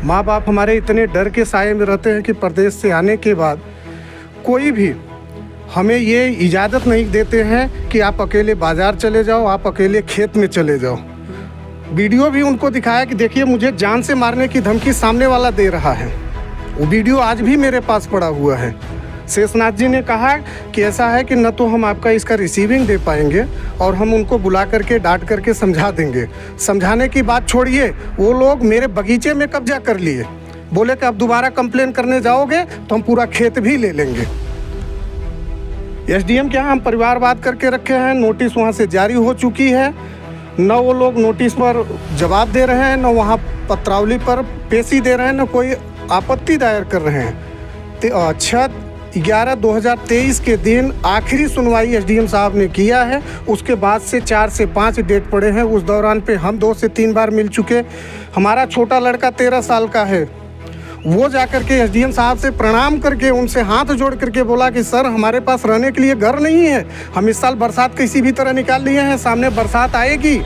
माँ बाप हमारे इतने डर के साए में रहते हैं कि प्रदेश से आने के बाद कोई भी हमें ये इजाज़त नहीं देते हैं कि आप अकेले बाज़ार चले जाओ, आप अकेले खेत में चले जाओ। वीडियो भी उनको दिखाया कि देखिए मुझे जान से मारने की धमकी सामने वाला दे रहा है। वो वीडियो आज भी मेरे पास पड़ा हुआ है। शेषनाथ जी ने कहा कि ऐसा है कि न तो हम आपका इसका रिसीविंग दे पाएंगे और हम उनको बुला करके डांट करके समझा देंगे। समझाने की बात छोड़िए, वो लोग मेरे बगीचे में कब्जा कर लिए, बोले कि आप दोबारा कंप्लेन करने जाओगे तो हम पूरा खेत भी ले लेंगे। एसडीएम के यहाँ हम परिवारवाद करके रखे हैं, नोटिस वहाँ से जारी हो चुकी है। न वो लोग नोटिस पर जवाब दे रहे हैं, न वहाँ पत्रावली पर पेशी दे रहे हैं, न कोई आपत्ति दायर कर रहे हैं। 6/11/2023 के दिन आखिरी सुनवाई एसडीएम साहब ने किया है। उसके बाद से 4 से 5 डेट पड़े हैं। उस दौरान पे हम 2 से 3 बार मिल चुके। हमारा छोटा लड़का 13 साल का है, वो जाकर के एसडीएम साहब से प्रणाम करके उनसे हाथ जोड़ करके बोला कि सर हमारे पास रहने के लिए घर नहीं है, हम इस साल बरसात किसी भी तरह निकाल लिए हैं, सामने बरसात आएगी,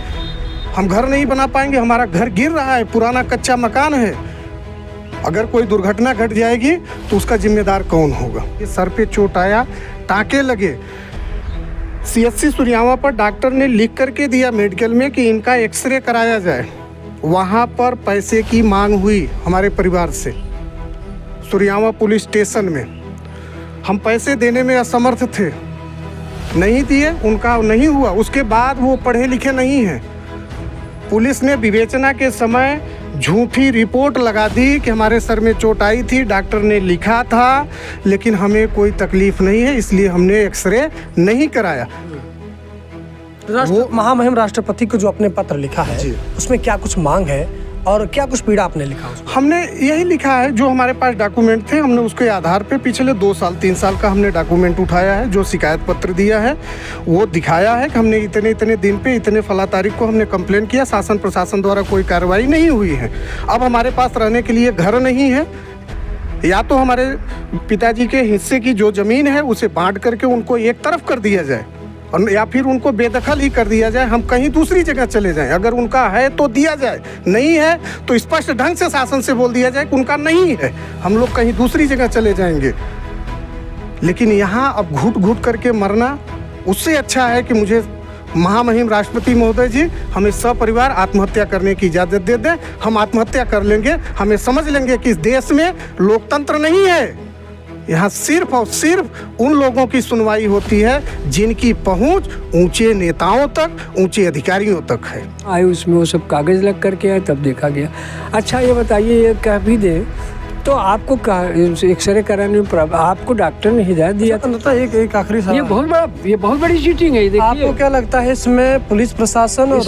हम घर नहीं बना पाएंगे, हमारा घर गिर रहा है, पुराना कच्चा मकान है, अगर कोई दुर्घटना घट जाएगी तो उसका जिम्मेदार कौन होगा। ये सर पे चोट आया, टाँके लगे। सीएचसी सुरियावा पर डॉक्टर ने लिख करके दिया मेडिकल में कि इनका एक्सरे कराया जाए। वहाँ पर पैसे की मांग हुई हमारे परिवार से सुरियावा पुलिस स्टेशन में। हम पैसे देने में असमर्थ थे, नहीं दिए, उनका नहीं हुआ। उसके बाद वो पढ़े लिखे नहीं हैं। पुलिस ने विवेचना के समय झूठी रिपोर्ट लगा दी कि हमारे सर में चोट आई थी, डॉक्टर ने लिखा था, लेकिन हमें कोई तकलीफ नहीं है, इसलिए हमने एक्सरे नहीं कराया। वो महामहिम राष्ट्रपति को जो आपने पत्र लिखा है उसमें क्या कुछ मांग है और क्या कुछ पीड़ा आपने लिखा? हमने यही लिखा है, जो हमारे पास डॉक्यूमेंट थे हमने उसके आधार पे पिछले 2 साल 3 साल का हमने डॉक्यूमेंट उठाया है, जो शिकायत पत्र दिया है वो दिखाया है कि हमने इतने इतने दिन पे इतने फला तारीख को हमने कंप्लेन किया, शासन प्रशासन द्वारा कोई कार्रवाई नहीं हुई है। अब हमारे पास रहने के लिए घर नहीं है, या तो हमारे पिताजी के हिस्से की जो ज़मीन है उसे बांट करके उनको एक तरफ कर दिया जाए, और या फिर उनको बेदखल ही कर दिया जाए, हम कहीं दूसरी जगह चले जाएं। अगर उनका है तो दिया जाए, नहीं है तो स्पष्ट ढंग से शासन से बोल दिया जाए कि उनका नहीं है, हम लोग कहीं दूसरी जगह चले जाएंगे। लेकिन यहाँ अब घुट घुट करके मरना, उससे अच्छा है कि मुझे महामहिम राष्ट्रपति महोदय जी हमें सपरिवार आत्महत्या करने की इजाज़त दे दें, हम आत्महत्या कर लेंगे। हमें समझ लेंगे कि इस देश में लोकतंत्र नहीं है, यहाँ सिर्फ और सिर्फ उन लोगों की सुनवाई होती है जिनकी पहुंच ऊंचे नेताओं तक, ऊंचे अधिकारियों तक है। आए उसमें वो सब कागज़ लग करके आए, तब देखा गया। अच्छा ये बताइए, ये कह भी दे तो आपको एक्सरे कराने में आपको डॉक्टर ने हिदायत दिया था? एक आखिरी सवाल, ये बहुत बड़ी चीटिंग है। देखिए, आपको क्या लगता है इसमें पुलिस प्रशासन और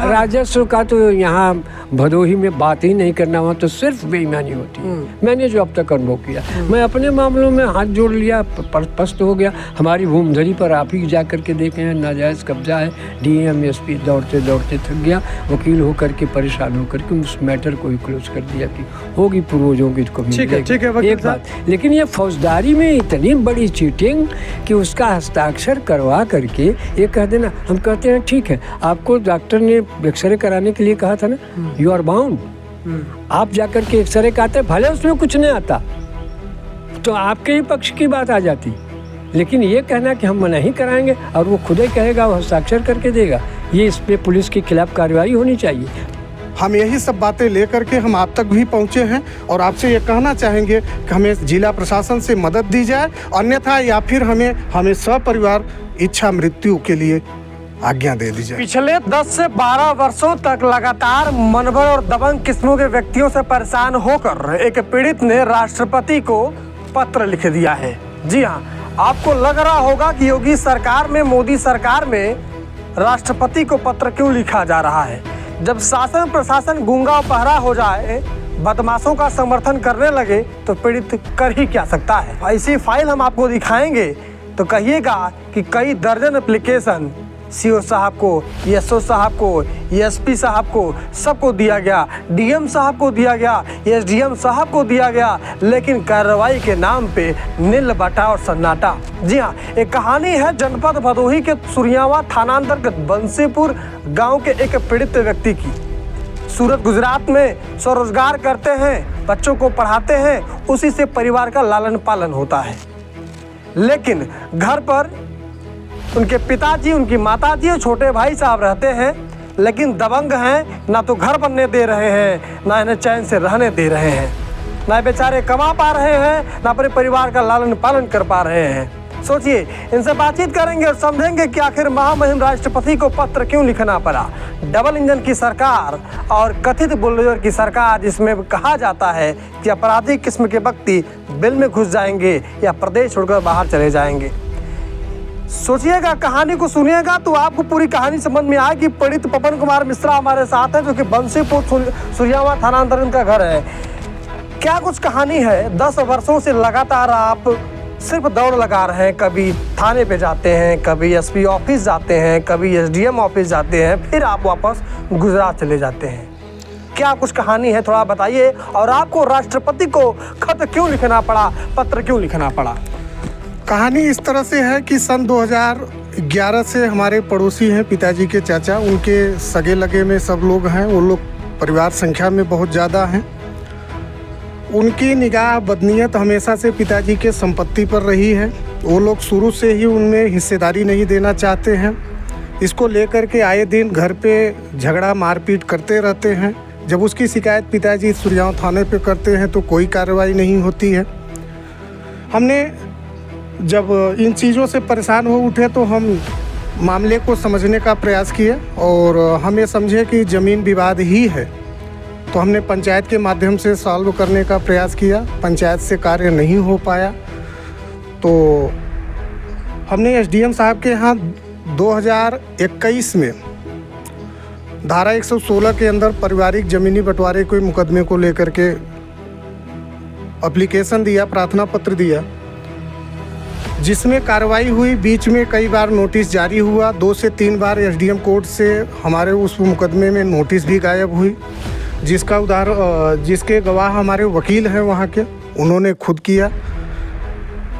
राजस्व का तो यहाँ भदोही में बात ही नहीं करना, वहाँ तो सिर्फ बेईमानी होती है। मैंने जो अब तक अनुभव किया, मैं अपने मामलों में हाथ जोड़ लिया, पस्त हो गया। हमारी भूमधरी पर आप ही जा करके देखे हैं, नाजायज़ कब्जा है, डीएम एसपी दौड़ते दौड़ते थक गया, वकील होकर के परेशान होकर के उस मैटर को ही क्लोज कर दिया कि होगी पूर्वजों की को भी। ठीक है एक बात, लेकिन ये फौजदारी में इतनी बड़ी चीटिंग कि उसका हस्ताक्षर करवा करके ये कह देना। हम कहते हैं ठीक है, आपको डॉक्टर ने एक्सरे कराने के लिए कहा था ना, यू आर बाउंड, आप जाकर के एक्सरे कराते, भले उसमें कुछ नहीं आता तो आपके ही पक्ष की बात आ जाती, लेकिन ये कहना कि हम मना ही कराएंगे और वो खुद ही कहेगा, वो हस्ताक्षर करके देगा, ये इस पे पुलिस के खिलाफ कार्रवाई होनी चाहिए। हम यही सब बातें लेकर के हम आप तक भी पहुँचे हैं और आपसे ये कहना चाहेंगे कि हमें जिला प्रशासन से मदद दी जाए, अन्यथा या फिर हमें सपरिवार इच्छा मृत्यु के लिए आज्ञा दे दी जाए। पिछले 10 से 12 वर्षों तक लगातार मनभर और दबंग किस्मों के व्यक्तियों से परेशान होकर एक पीड़ित ने राष्ट्रपति को पत्र लिख दिया है। जी हाँ, आपको लग रहा होगा कि योगी सरकार में, मोदी सरकार में राष्ट्रपति को पत्र क्यों लिखा जा रहा है। जब शासन प्रशासन गूंगा और बहरा हो जाए, बदमाशों का समर्थन करने लगे तो पीड़ित कर ही क्या सकता है। ऐसी फाइल हम आपको दिखाएंगे तो कहिएगा कि कई दर्जन एप्लीकेशन सीओ साहब को, एसओ साहब को, एसपी साहब को, सबको दिया गया, डीएम साहब को दिया गया, एसडीएम साहब को दिया गया, लेकिन कार्रवाई के नाम पे नील बटा और सन्नाटा। जी हाँ, एक कहानी है जनपद भदोही के सुरियावा थाना अंतर्गत बंसीपुर गांव के एक पीड़ित व्यक्ति की। सूरत गुजरात में स्वरोजगार करते हैं, बच्चों को पढ़ाते हैं, उसी से परिवार का लालन पालन होता है। लेकिन घर पर उनके पिताजी, उनकी माताजी और छोटे भाई साहब रहते हैं, लेकिन दबंग हैं, ना तो घर बनने दे रहे हैं, ना इन्हें चैन से रहने दे रहे हैं, ना बेचारे कमा पा रहे हैं, ना अपने परिवार का लालन पालन कर पा रहे हैं। सोचिए, इनसे बातचीत करेंगे और समझेंगे कि आखिर महामहिम राष्ट्रपति को पत्र क्यों लिखना पड़ा। डबल इंजन की सरकार और कथित बुलडोजर की सरकार, जिसमें कहा जाता है कि आपराधिक किस्म के व्यक्ति बिल में घुस जाएंगे या प्रदेश छोड़कर बाहर चले जाएंगे। सोचिएगा, कहानी को सुनिएगा तो आपको पूरी कहानी समझ में आएगी। पीड़ित पवन कुमार मिश्रा हमारे साथ है, जो कि बंसीपुर सुरियावा थाना अंदर इनका घर है। क्या कुछ कहानी है। 10 वर्षों से लगातार आप सिर्फ दौड़ लगा रहे हैं, कभी थाने पे जाते हैं, कभी एसपी ऑफिस जाते हैं, कभी एसडीएम ऑफिस जाते हैं, फिर आप वापस गुजरात चले जाते हैं। क्या कुछ कहानी है, थोड़ा बताइए। और आपको राष्ट्रपति को खत क्यों लिखना पड़ा, पत्र क्यों लिखना पड़ा? कहानी इस तरह से है कि सन 2011 से हमारे पड़ोसी हैं पिताजी के चाचा, उनके सगे लगे में सब लोग हैं। वो लोग परिवार संख्या में बहुत ज़्यादा हैं। उनकी निगाह बदनीयत हमेशा से पिताजी के संपत्ति पर रही है। वो लोग शुरू से ही उनमें हिस्सेदारी नहीं देना चाहते हैं। इसको लेकर के आए दिन घर पे झगड़ा मारपीट करते रहते हैं। जब उसकी शिकायत पिताजी सुरियावा थाने पे करते हैं तो कोई कार्रवाई नहीं होती है। हमने जब इन चीज़ों से परेशान हो उठे तो हम मामले को समझने का प्रयास किए और हमें समझे कि ज़मीन विवाद ही है, तो हमने पंचायत के माध्यम से सॉल्व करने का प्रयास किया। पंचायत से कार्य नहीं हो पाया तो हमने एसडीएम साहब के यहाँ 2021 में धारा 116 के अंदर पारिवारिक ज़मीनी बंटवारे के मुकदमे को लेकर के एप्लीकेशन दिया, प्रार्थना पत्र दिया, जिसमें कार्रवाई हुई। बीच में कई बार नोटिस जारी हुआ, 2 से 3 बार एसडीएम कोर्ट से हमारे उस मुकदमे में नोटिस भी गायब हुई, जिसका जिसके गवाह हमारे वकील हैं वहाँ के, उन्होंने खुद किया।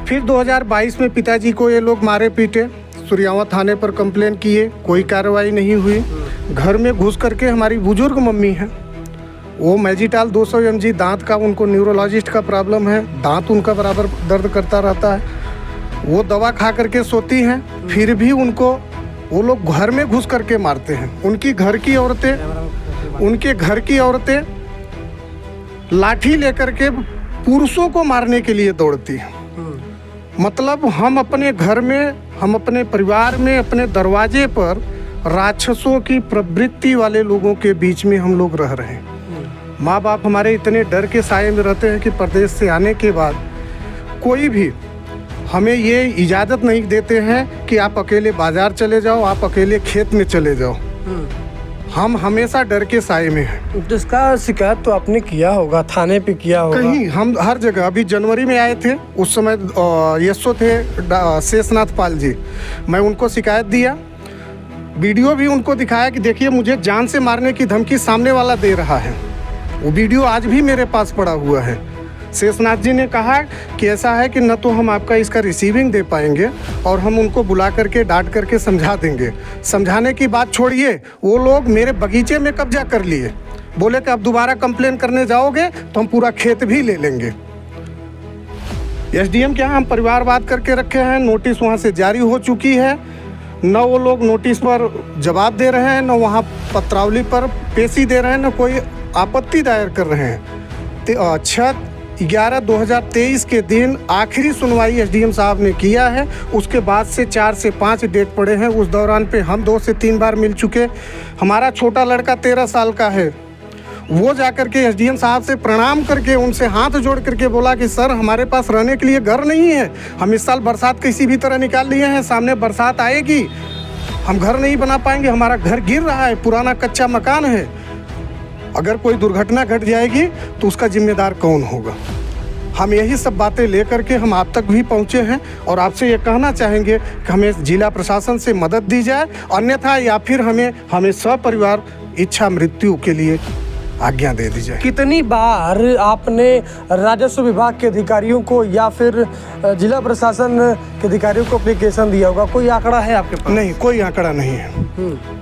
फिर 2022 में पिताजी को ये लोग मारे पीटे, सुरियावा थाने पर कंप्लेन किए, कोई कार्रवाई नहीं हुई। घर में घुस करके हमारी बुजुर्ग मम्मी हैं, वो मैजिटाल 200 mg दांत का, उनको न्यूरोलॉजिस्ट का प्रॉब्लम है, दांत उनका बराबर दर्द करता रहता है, वो दवा खा करके सोती हैं, फिर भी उनको वो लोग घर में घुस करके मारते हैं। उनके घर की औरतें लाठी लेकर के पुरुषों को मारने के लिए दौड़ती हैं। मतलब हम अपने घर में, हम अपने परिवार में, अपने दरवाजे पर राक्षसों की प्रवृत्ति वाले लोगों के बीच में हम लोग रह रहे हैं। माँ बाप हमारे इतने डर के साए में रहते हैं कि प्रदेश से आने के बाद कोई भी हमें ये इजाज़त नहीं देते हैं कि आप अकेले बाज़ार चले जाओ, आप अकेले खेत में चले जाओ। हम हमेशा डर के साए में हैं। जिसका शिकायत तो आपने किया होगा, थाने पे किया होगा। कहीं हम हर जगह, अभी जनवरी में आए थे, उस समय यशो थे शेषनाथ पाल जी, मैं उनको शिकायत दिया, वीडियो भी उनको दिखाया कि देखिए मुझे जान से मारने की धमकी सामने वाला दे रहा है। वो वीडियो आज भी मेरे पास पड़ा हुआ है। शेषनाथ जी ने कहा कि ऐसा है कि न तो हम आपका इसका रिसीविंग दे पाएंगे और हम उनको बुला करके डांट करके समझा देंगे। समझाने की बात छोड़िए, वो लोग मेरे बगीचे में कब्जा कर लिए, बोले कि अब दोबारा कंप्लेन करने जाओगे तो हम पूरा खेत भी ले लेंगे। एसडीएम के यहाँ हम परिवारवाद करके रखे हैं, नोटिस वहाँ से जारी हो चुकी है। न वो लोग नोटिस पर जवाब दे रहे हैं, न वहाँ पत्रावली पर पेशी दे रहे हैं, न कोई आपत्ति दायर कर रहे हैं। 6/11/2023 के दिन आखिरी सुनवाई एसडीएम साहब ने किया है। उसके बाद से 4 से 5 डेट पड़े हैं। उस दौरान पे हम 2 से 3 बार मिल चुके। हमारा छोटा लड़का 13 साल का है, वो जाकर के एसडीएम साहब से प्रणाम करके उनसे हाथ जोड़ करके बोला कि सर हमारे पास रहने के लिए घर नहीं है, हम इस साल बरसात किसी भी तरह निकाल लिए हैं, सामने बरसात आएगी, हम घर नहीं बना पाएंगे, हमारा घर गिर रहा है, पुराना कच्चा मकान है, अगर कोई दुर्घटना घट जाएगी तो उसका जिम्मेदार कौन होगा। हम यही सब बातें लेकर के हम आप तक भी पहुँचे हैं और आपसे ये कहना चाहेंगे कि हमें जिला प्रशासन से मदद दी जाए, अन्यथा या फिर हमें सपरिवार इच्छा मृत्यु के लिए आज्ञा दे दी जाए। कितनी बार आपने राजस्व विभाग के अधिकारियों को या फिर जिला प्रशासन के अधिकारियों को एप्लीकेशन दिया होगा, कोई आंकड़ा है आपके पास? नहीं, कोई आंकड़ा नहीं है।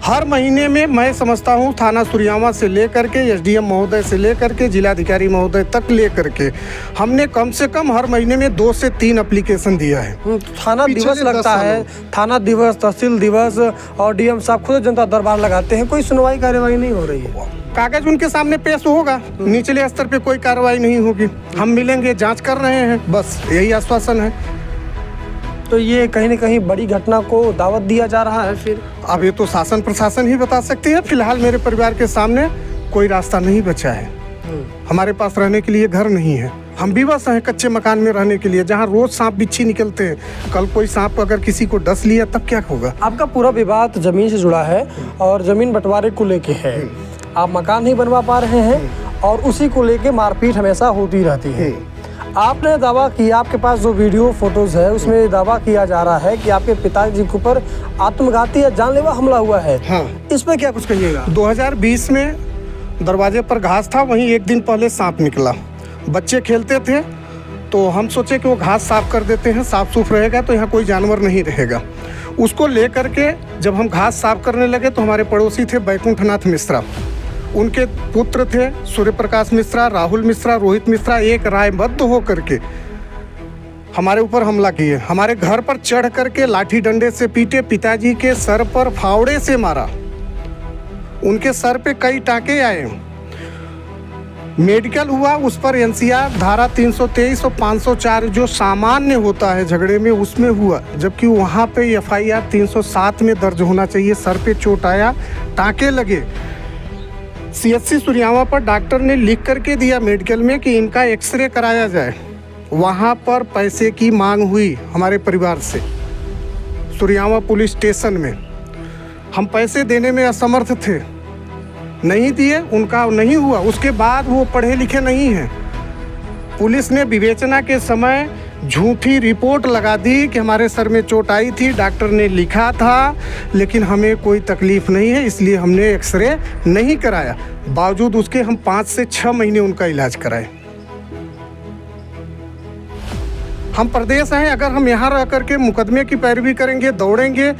हर महीने में मैं समझता हूँ थाना सुरियावा से लेकर के एसडीएम महोदय से लेकर के जिलाधिकारी महोदय तक लेकर के हमने कम से कम हर महीने में 2 से 3 एप्लीकेशन दिया है। थाना दिवस लगता है, थाना दिवस, तहसील दिवस और डीएम साहब खुद जनता दरबार लगाते हैं, कोई सुनवाई कार्यवाही नहीं हो रही है। कागज उनके सामने पेश होगा, निचले स्तर पे कोई कार्रवाई नहीं होगी। हम मिलेंगे, जांच कर रहे हैं, बस यही आश्वासन है। तो ये कहीं ना कहीं बड़ी घटना को दावत दिया जा रहा है फिर? अब ये तो शासन प्रशासन ही बता सकती है। फिलहाल मेरे परिवार के सामने कोई रास्ता नहीं बचा है। हमारे पास रहने के लिए घर नहीं है, हम विवश हैं कच्चे मकान में रहने के लिए, जहाँ रोज सांप बिच्छी निकलते हैं। कल कोई सांप अगर किसी को डस लिया तब क्या होगा? आपका पूरा विवाद जमीन से जुड़ा है और जमीन बंटवारे को लेके है। आप मकान नहीं बनवा पा रहे हैं और उसी को लेके मारपीट हमेशा होती रहती है। आपने दावा किया, आपके पास जो वीडियो फोटोज है उसमें दावा किया जा रहा है कि आपके पिताजी के ऊपर आत्मघाती या जानलेवा हमला हुआ है। हाँ। इस पर क्या कुछ कहिएगा? 2020 में दरवाजे पर घास था, वहीं एक दिन पहले सांप निकला। बच्चे खेलते थे तो हम सोचे कि वो घास साफ कर देते हैं, साफ सुफ रहेगा तो यहाँ कोई जानवर नहीं रहेगा। उसको ले करके जब हम घास साफ करने लगे तो हमारे पड़ोसी थे बैकुंठनाथ मिश्रा, उनके पुत्र थे सूर्य प्रकाश मिश्रा, राहुल मिश्रा, रोहित मिश्रा, एक रायबद्ध होकर के हमारे ऊपर हमला किए। हमारे घर पर चढ़ करके लाठी डंडे से पीटे, पिताजी के सर पर फावड़े से मारा, उनके सर पे कई टाँके आए। मेडिकल हुआ, उस पर एनसीआर धारा 323 और 504 जो सामान्य होता है झगड़े में उसमें हुआ, जबकि वहाँ पे एफआईआर 307 में दर्ज होना चाहिए। सर पे चोट आया, टाँके लगे। सीएचसी सुरियावा पर डॉक्टर ने लिख करके दिया मेडिकल में कि इनका एक्सरे कराया जाए। वहाँ पर पैसे की मांग हुई हमारे परिवार से सुरियावा पुलिस स्टेशन में। हम पैसे देने में असमर्थ थे, नहीं दिए, उनका नहीं हुआ। उसके बाद वो पढ़े लिखे नहीं हैं। पुलिस ने विवेचना के समय झूठी रिपोर्ट लगा दी कि हमारे सर में चोट आई थी, डॉक्टर ने लिखा था, लेकिन हमें कोई तकलीफ नहीं है इसलिए हमने एक्सरे नहीं कराया। बावजूद उसके हम 5 से 6 महीने उनका इलाज कराए। हम प्रदेश हैं, अगर हम यहाँ रह करके मुकदमे की पैरवी करेंगे, दौड़ेंगे,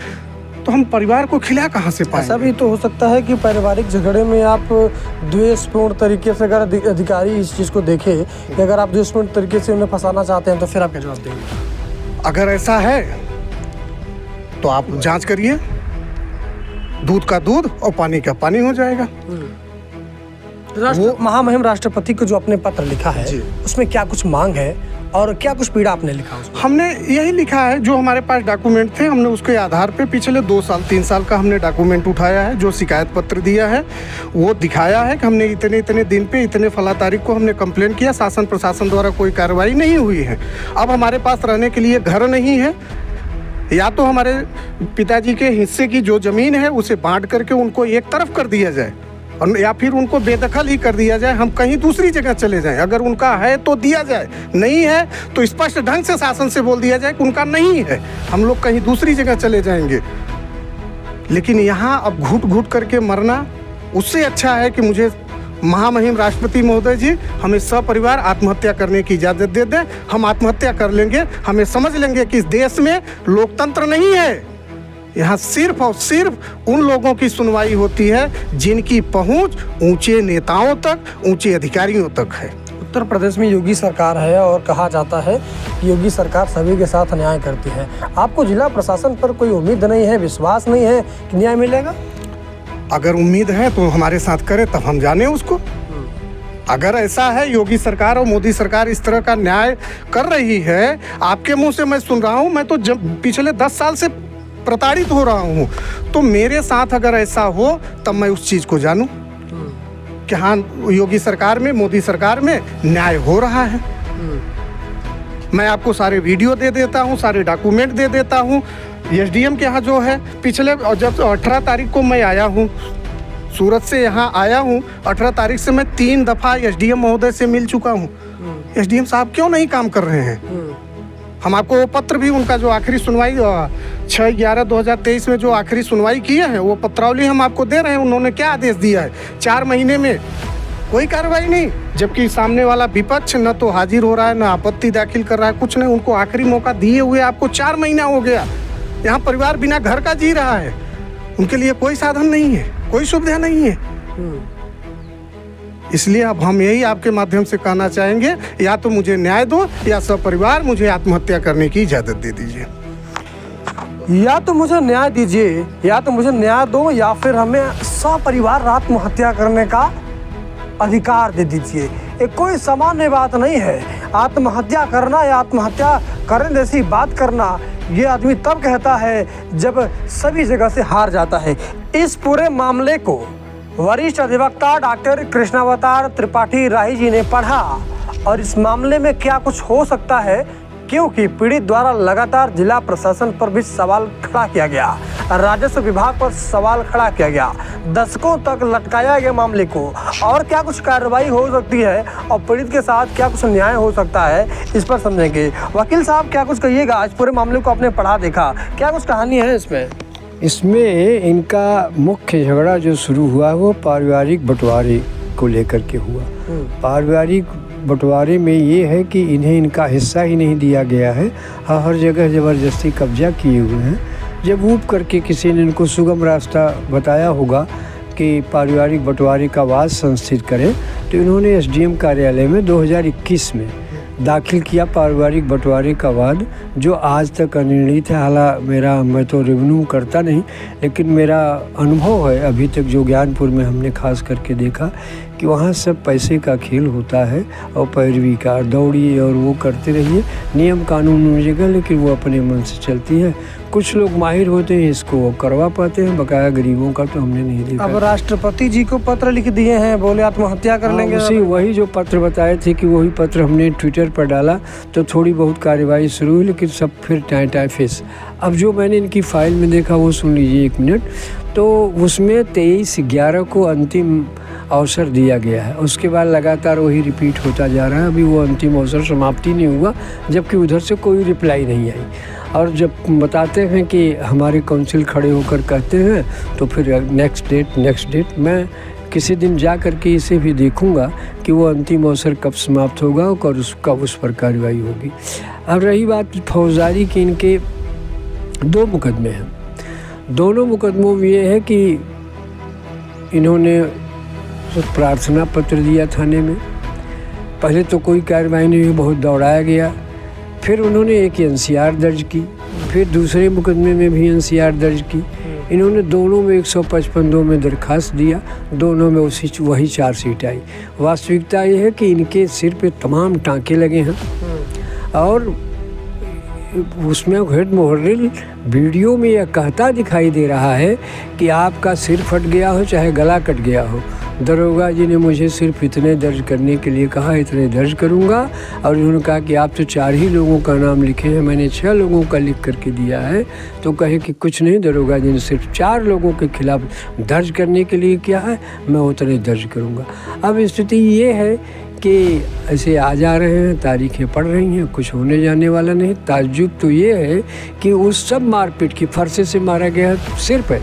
तो हम परिवार को खिला कहाँ से पाएंगे? ऐसा भी तो हो सकता है कि पारिवारिक झगड़े में आप द्वेषपूर्ण तरीके से, अगर अधिकारी इस चीज़ को देखे कि अगर आप द्वेषपूर्ण तरीके से उन्हें फंसाना चाहते हैं तो फिर आप क्या जवाब देंगे? अगर ऐसा है तो आप जांच करिए, दूध का दूध और पानी का पानी हो जाएगा। महामहिम राष्ट्रपति को जो आपने पत्र लिखा है उसमें क्या कुछ मांग है और क्या कुछ पीड़ा आपने लिखा उसमें? हमने यही लिखा है, जो हमारे पास डॉक्यूमेंट थे हमने उसके आधार पे पिछले 2 साल 3 साल का हमने डॉक्यूमेंट उठाया है। जो शिकायत पत्र दिया है वो दिखाया है कि हमने इतने इतने दिन पे इतने फला तारीख को हमने कंप्लेन किया, शासन प्रशासन द्वारा कोई कार्रवाई नहीं हुई है। अब हमारे पास रहने के लिए घर नहीं है, या तो हमारे पिताजी के हिस्से की जो ज़मीन है उसे बांट करके उनको एक तरफ कर दिया जाए और या फिर उनको बेदखल ही कर दिया जाए, हम कहीं दूसरी जगह चले जाएं। अगर उनका है तो दिया जाए, नहीं है तो स्पष्ट ढंग से शासन से बोल दिया जाए कि उनका नहीं है, हम लोग कहीं दूसरी जगह चले जाएंगे। लेकिन यहाँ अब घुट घुट करके मरना उससे अच्छा है कि मुझे महामहिम राष्ट्रपति महोदय जी हमें सपरिवार आत्महत्या करने की इजाज़त दे दें। हम आत्महत्या कर लेंगे, हमें समझ लेंगे कि इस देश में लोकतंत्र नहीं है। यहाँ सिर्फ और सिर्फ उन लोगों की सुनवाई होती है जिनकी पहुंच ऊंचे नेताओं तक, ऊंचे अधिकारियों तक है। उत्तर प्रदेश में योगी सरकार है और कहा जाता है कि योगी सरकार सभी के साथ अन्याय करती है। आपको जिला प्रशासन पर कोई उम्मीद नहीं है, विश्वास नहीं है कि न्याय मिलेगा? अगर उम्मीद है तो हमारे साथ करे तब हम जाने उसको। अगर ऐसा है योगी सरकार और मोदी सरकार इस तरह का न्याय कर रही है, आपके मुंह से मैं सुन रहा हूँ, मैं तो जब पिछले 10 साल से प्रताड़ित हो रहा हूँ, तो मेरे साथ अगर ऐसा हो तब मैं उस चीज़ को जानूं कि हाँ योगी सरकार में, मोदी सरकार में न्याय हो रहा है। मैं आपको सारे वीडियो दे देता हूँ, सारे डॉक्यूमेंट दे देता हूँ। एसडीएम के यहाँ जो है पिछले जब 18 तारीख को मैं आया हूँ, सूरत से यहाँ आया हूँ, 18 तारीख से मैं 3 दफ़ा एसडीएम महोदय से मिल चुका हूँ। एसडीएम साहब क्यों नहीं काम कर रहे हैं? हम आपको वो पत्र भी, उनका जो आखिरी सुनवाई 6/11/2023 में जो आखिरी सुनवाई किए हैं वो पत्रावली हम आपको दे रहे हैं। उन्होंने क्या आदेश दिया है, 4 महीने में कोई कार्रवाई नहीं, जबकि सामने वाला विपक्ष न तो हाजिर हो रहा है, न आपत्ति दाखिल कर रहा है, कुछ नहीं। उनको आखिरी मौका दिए हुए आपको 4 महीना हो गया। यहाँ परिवार बिना घर का जी रहा है, उनके लिए कोई साधन नहीं है, कोई सुविधा नहीं है। इसलिए अब हम यही आपके माध्यम से कहना चाहेंगे, या तो मुझे न्याय दो या सपरिवार मुझे आत्महत्या करने की इजाज़त दे दीजिए। या तो मुझे न्याय दीजिए, या तो मुझे न्याय दो, या फिर हमें सपरिवार आत्महत्या करने का अधिकार दे दीजिए। ये कोई सामान्य बात नहीं है। आत्महत्या करना या आत्महत्या करने जैसी बात करना, ये आदमी तब कहता है जब सभी जगह से हार जाता है। इस पूरे मामले को वरिष्ठ अधिवक्ता डॉक्टर कृष्णावतार त्रिपाठी राही जी ने पढ़ा और इस मामले में क्या कुछ हो सकता है, क्योंकि पीड़ित द्वारा लगातार जिला प्रशासन पर भी सवाल खड़ा किया गया, राजस्व विभाग पर सवाल खड़ा किया गया, दशकों तक लटकाया गया मामले को, और क्या कुछ कार्रवाई हो सकती है और पीड़ित के साथ क्या कुछ न्याय हो सकता है, इस पर समझेंगे। वकील साहब, क्या कुछ कहिएगा? इस पूरे मामले को आपने पढ़ा देखा, क्या कुछ कहानी है इसमें? इसमें इनका मुख्य झगड़ा जो शुरू हुआ वो पारिवारिक बंटवारे को लेकर के हुआ। पारिवारिक बंटवारे में ये है कि इन्हें इनका हिस्सा ही नहीं दिया गया है, हर जगह ज़बरदस्ती कब्जा किए हुए हैं। जब ऊब करके किसी ने इनको सुगम रास्ता बताया होगा कि पारिवारिक बंटवारे का वाद संस्थित करें, तो इन्होंने एसडीएम कार्यालय में 2021 में दाखिल किया पारिवारिक बंटवारे का वाद, जो आज तक अनिर्णित है। हालांकि मैं तो रेवेन्यू करता नहीं, लेकिन मेरा अनुभव है अभी तक जो ज्ञानपुर में हमने खास करके देखा कि वहाँ सब पैसे का खेल होता है और पैरवी का, दौड़िए और वो करते रहिए, नियम कानून जगह, लेकिन वो अपने मन से चलती है। कुछ लोग माहिर होते हैं, इसको वो करवा पाते हैं, बकाया गरीबों का तो हमने नहीं देखा। अब राष्ट्रपति जी को पत्र लिख दिए हैं, बोले आत्महत्या कर लेंगे। उसी वही जो पत्र बताए थे कि वही पत्र हमने ट्विटर पर डाला तो थोड़ी बहुत कार्रवाई शुरू हुई, लेकिन सब फिर टाइम फेस। अब जो मैंने इनकी फाइल में देखा वो सुन लीजिए 1 मिनट। तो उसमें 23/11 को अंतिम अवसर दिया गया है, उसके बाद लगातार वही रिपीट होता जा रहा है। अभी वो अंतिम अवसर समाप्ति नहीं हुआ, जबकि उधर से कोई रिप्लाई नहीं आई। और जब बताते हैं कि हमारे काउंसिल खड़े होकर कहते हैं, तो फिर नेक्स्ट डेट। मैं किसी दिन जा कर के इसे भी देखूंगा कि वो अंतिम अवसर कब समाप्त होगा और कब उस पर कार्रवाई होगी। अब रही बात फौजदारी की, इनके 2 मुकदमे हैं। दोनों मुकदमों में ये है कि इन्होंने प्रार्थना पत्र दिया थाने में। पहले तो कोई कार्रवाई नहीं हुई, बहुत दौड़ाया गया। फिर उन्होंने एक एनसीआर दर्ज की, फिर दूसरे मुकदमे में भी एनसीआर दर्ज की। इन्होंने दोनों में 155 में दरखास्त दिया, दोनों में वही 4 सीट आई। वास्तविकता ये है कि इनके सिर पे तमाम टाँके लगे हैं और उसमें हेड मुहर्रिर वीडियो में यह कहता दिखाई दे रहा है कि आपका सिर फट गया हो चाहे गला कट गया हो, दरोगा जी ने मुझे सिर्फ इतने दर्ज करने के लिए कहा, इतने दर्ज करूंगा। और उन्होंने कहा कि आप तो 4 ही लोगों का नाम लिखे हैं, मैंने 6 लोगों का लिख करके दिया है। तो कहे कि कुछ नहीं, दरोगा जी ने सिर्फ 4 लोगों के खिलाफ दर्ज करने के लिए किया है, मैं उतने दर्ज करूंगा। अब स्थिति ये है कि ऐसे आ जा रहे हैं, तारीखें पड़ रही हैं, कुछ होने जाने वाला नहीं। ताज्जुब तो ये है कि उस सब मारपीट की, फरसे से मारा गया सिर पे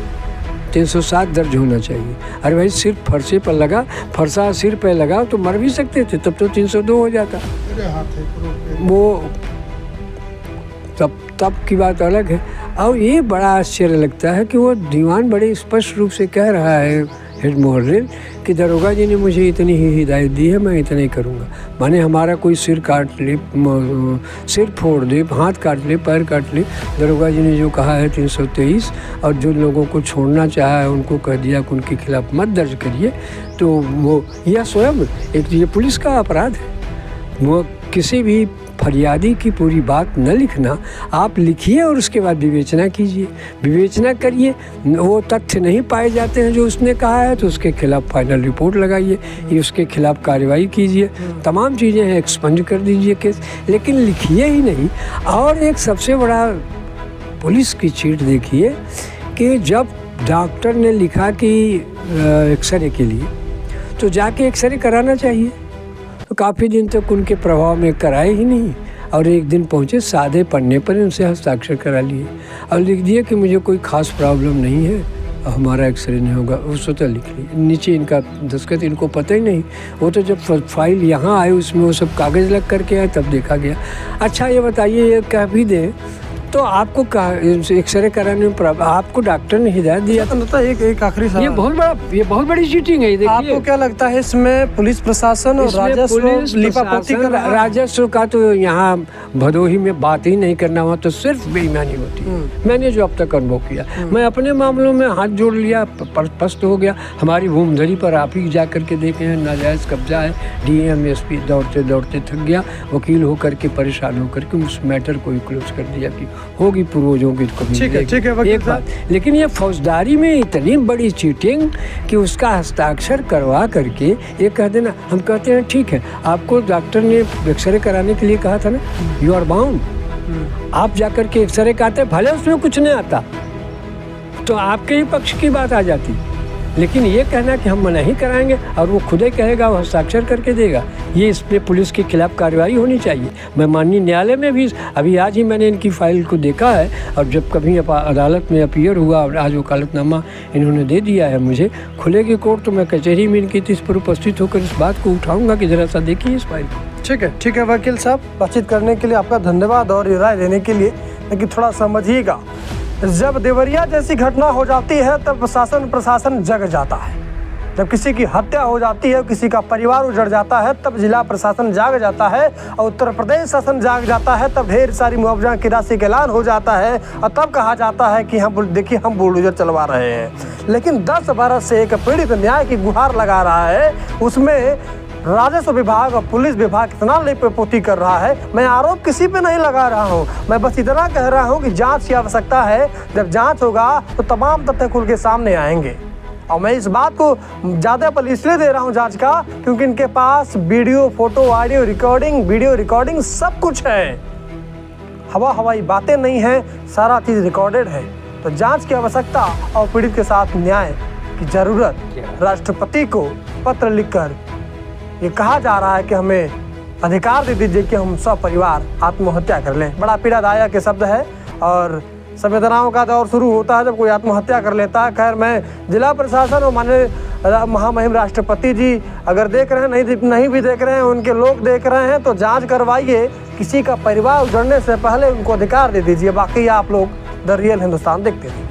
307 दर्ज होना चाहिए। अरे भाई, सिर्फ फरसे पर लगा, फरसा सिर पे लगा तो मर भी सकते थे, तब तो 302 हो जाता। वो तब की बात अलग है। और ये बड़ा आश्चर्य लगता है कि वो दीवान बड़े स्पष्ट रूप से कह रहा है हेड मुहर्रिर कि दरोगा जी ने मुझे इतनी ही हिदायत दी है, मैं इतना ही करूँगा। माने हमारा कोई सिर काट ले, सिर फोड़ दे, हाथ काट ले, पैर काट ले, दरोगा जी ने जो कहा है 323, और जो लोगों को छोड़ना चाहा है उनको कह दिया कि उनके खिलाफ मत दर्ज करिए। तो वो यह स्वयं एक ये पुलिस का अपराध है। वो किसी भी फरियादी की पूरी बात न लिखना, आप लिखिए और उसके बाद विवेचना कीजिए, विवेचना करिए। वो तथ्य नहीं पाए जाते हैं जो उसने कहा है तो उसके खिलाफ फाइनल रिपोर्ट लगाइए, ये उसके खिलाफ कार्रवाई कीजिए, तमाम चीज़ें हैं, एक्सपंज कर दीजिए केस, लेकिन लिखिए ही नहीं। और एक सबसे बड़ा पुलिस की चीट देखिए कि जब डॉक्टर ने लिखा कि एक्सरे के लिए, तो जाके एक्सरे कराना चाहिए। तो काफ़ी दिन तक उनके प्रभाव में कराए ही नहीं, और एक दिन पहुँचे, सादे पन्ने पर उनसे हस्ताक्षर करा लिए और लिख दिए कि मुझे कोई ख़ास प्रॉब्लम नहीं है हमारा एक्सरे नहीं होगा, वो स्वतः लिख ली। नीचे इनका दस्तखत इनको पता ही नहीं, वो तो जब फाइल यहाँ आए उसमें वो सब कागज़ लग करके आए तब देखा गया। अच्छा ये बताइए, ये कह भी दें तो आपको एक्सरे कराने में आपको डॉक्टर ने हिदायत दिया था? एक आखिरी सवाल, ये बहुत बड़ी चीटिंग है। देखिए, आपको क्या लगता है इसमें पुलिस प्रशासन और राजस्व का तो यहाँ भदोही में बात ही नहीं करना, वहाँ तो सिर्फ बेईमानी होती है। मैंने जो अब तक अनुभव किया, मैं अपने मामलों में हाथ जोड़ लिया, पस्त हो गया। हमारी भूमधरी पर आप ही जा करके देखे हैं, नाजायज़ कब्जा है। डीएम एसपी दौड़ते दौड़ते थक गया, वकील होकर के परेशान होकर के उस मैटर को ही क्लोज कर दिया कि होगी पूर्वजों की। ठीक है वकील साहब, लेकिन ये फौजदारी में इतनी बड़ी चीटिंग कि उसका हस्ताक्षर करवा करके ये कह देना, हम कहते हैं ठीक है, आपको डॉक्टर ने एक्सरे कराने के लिए कहा था ना, यू आर बाउंड। आप जाकर के एक्सरे कराते, भले उसमें कुछ नहीं आता तो आपके ही पक्ष की बात आ जाती, लेकिन ये कहना कि हम मना ही कराएंगे और वो खुद ही कहेगा, वो हस्ताक्षर करके देगा, ये इस पे पुलिस के खिलाफ कार्रवाई होनी चाहिए। मैं माननीय न्यायालय में भी अभी आज ही मैंने इनकी फाइल को देखा है, और जब कभी अदालत में अपीयर हुआ और आज वकालतनामा इन्होंने दे दिया है मुझे, खुलेगी कोर्ट तो मैं कचहरी में इनकी इस पर उपस्थित होकर इस बात को उठाऊँगा कि ज़रा सा देखिए इस फाइल को। ठीक है वकील साहब, बातचीत करने के लिए आपका धन्यवाद और राय देने के लिए। लेकिन थोड़ा समझिएगा, जब देवरिया जैसी घटना हो जाती है तब प्रशासन जग जाता है। जब किसी की हत्या हो जाती है, किसी का परिवार उजड़ जाता है, तब जिला प्रशासन जाग जाता है और उत्तर प्रदेश शासन जाग जाता है। तब ढेर सारी मुआवजा की राशि का ऐलान हो जाता है और तब कहा जाता है कि हम देखिए हम बुलडोजर चलवा रहे हैं। लेकिन 10 बरस से एक पीड़ित न्याय की गुहार लगा रहा है, उसमें राजस्व विभाग और पुलिस विभाग कितना लेपोती कर रहा है। मैं आरोप किसी पे नहीं लगा रहा हूँ, मैं बस इतना कह रहा हूँ कि जांच की आवश्यकता है। जब जांच होगा तो तमाम तथ्य खुल के सामने आएंगे। और मैं इस बात को ज़्यादा बल इसलिए दे रहा हूँ जांच का, क्योंकि इनके पास वीडियो, फोटो, ऑडियो रिकॉर्डिंग सब कुछ है। हवाई बातें नहीं है, सारा चीज़ रिकॉर्डेड है। तो जांच की आवश्यकता और पीड़ित के साथ न्याय की ज़रूरत। राष्ट्रपति को पत्र लिखकर ये कहा जा रहा है कि हमें अधिकार दे दीजिए कि हम सब परिवार आत्महत्या कर लें। बड़ा पीड़ादायक के शब्द है और संवेदनाओं का दौर शुरू होता है जब कोई आत्महत्या कर लेता है। खैर, मैं जिला प्रशासन और माननीय महामहिम राष्ट्रपति जी अगर देख रहे हैं, नहीं भी देख रहे हैं, उनके लोग देख रहे हैं, तो जांच करवाइए। किसी का परिवार उजड़ने से पहले उनको अधिकार दे दीजिए। बाकी आप लोग द रियल हिंदुस्तान देखते रहिए।